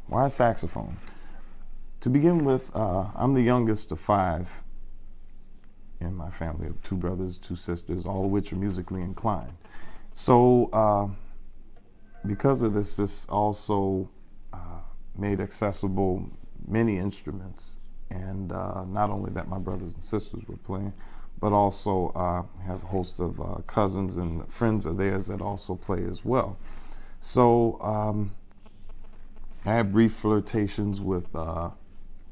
Why saxophone? To begin with, I'm the youngest of 5 in my family of 2 brothers, 2 sisters, all of which are musically inclined. So because of this also made accessible many instruments, and not only that my brothers and sisters were playing, but also have a host of cousins and friends of theirs that also play as well. So I had brief flirtations with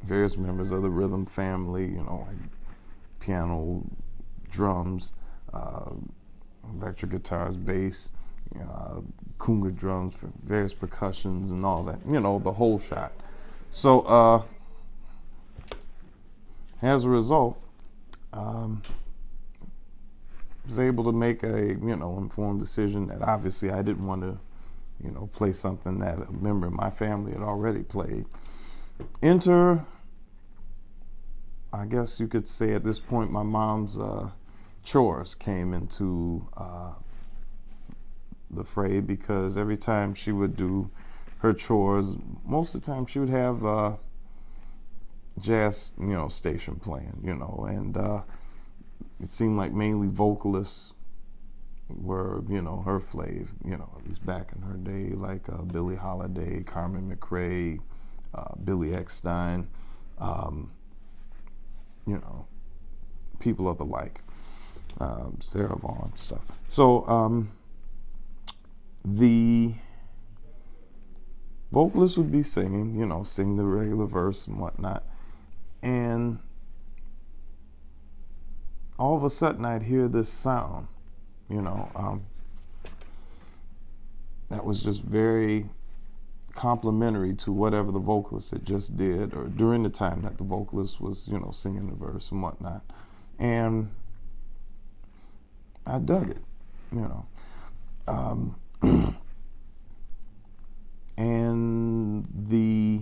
various members of the rhythm family, like piano, drums, electric guitars, bass, conga drums, various percussions and all that, the whole shot. So as a result, was able to make a informed decision that obviously I didn't want to play something that a member of my family had already played. Enter, I guess you could say at this point, my mom's chores came into the fray, because every time she would do her chores, most of the time she would have jazz station playing, and it seemed like mainly vocalists were her fave, at least back in her day, like Billie Holiday, Carmen McRae, Billy Eckstine, people of the like, Sarah Vaughan stuff. So the vocalist would be singing, sing the regular verse and whatnot, and all of a sudden I'd hear this sound, that was just very complimentary to whatever the vocalist had just did, or during the time that the vocalist was, singing the verse and whatnot. And I dug it, and the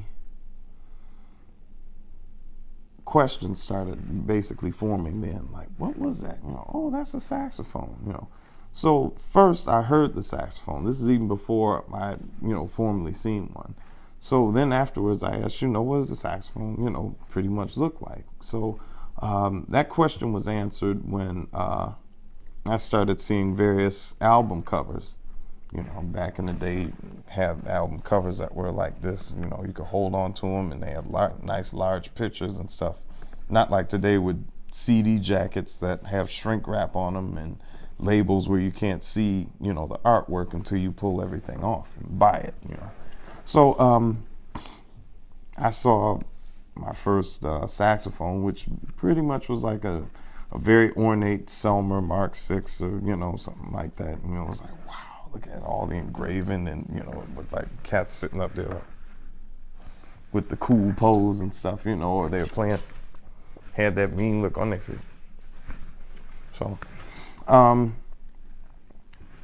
questions started basically forming then, like, what was that? Oh, that's a saxophone, So first I heard the saxophone. This is even before I, formally seen one. So then afterwards I asked, what does the saxophone, pretty much look like? So that question was answered when I started seeing various album covers. Back in the day, had album covers that were like this. You could hold on to them, and they had nice large pictures and stuff. Not like today with CD jackets that have shrink wrap on them and labels where you can't see, the artwork until you pull everything off and buy it. So I saw my first saxophone, which pretty much was like a very ornate Selmer Mark VI, or something like that. It was like, wow. Look at all the engraving, and it looked like cats sitting up there with the cool pose and stuff, or they were playing, had that mean look on their face. So,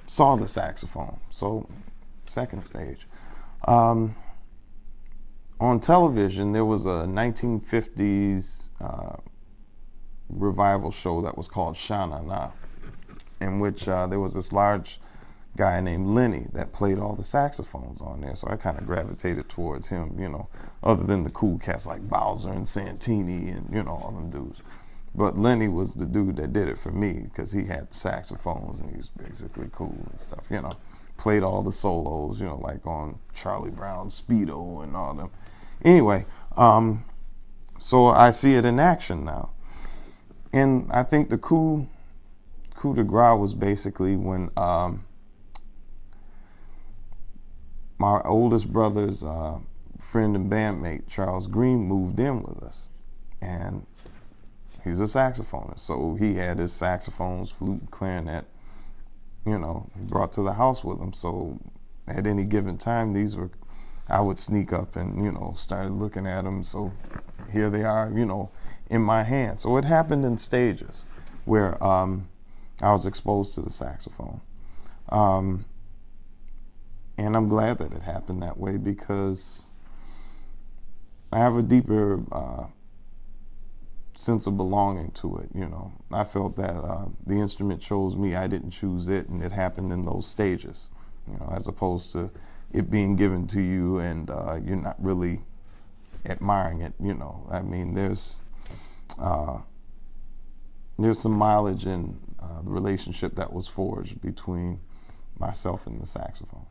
saw the saxophone. So, second stage. On television, there was a 1950s revival show that was called Sha Na Na, in which there was this large guy named Lenny that played all the saxophones on there. So I kind of gravitated towards him, other than the cool cats like Bowser and Santini and, all them dudes. But Lenny was the dude that did it for me, because he had saxophones and he was basically cool and stuff, Played all the solos, like on Charlie Brown's Speedo and all them. Anyway, so I see it in action now. And I think the coup de grace was basically when my oldest brother's friend and bandmate, Charles Green, moved in with us. And he's a saxophonist. So he had his saxophones, flute, clarinet, he brought to the house with him. So at any given time, I would sneak up and, started looking at them. So here they are, in my hand. So it happened in stages where I was exposed to the saxophone. And I'm glad that it happened that way, because I have a deeper sense of belonging to it. I felt that the instrument chose me. I didn't choose it, and it happened in those stages, as opposed to it being given to you and you're not really admiring it. I mean, there's some mileage in the relationship that was forged between myself and the saxophone.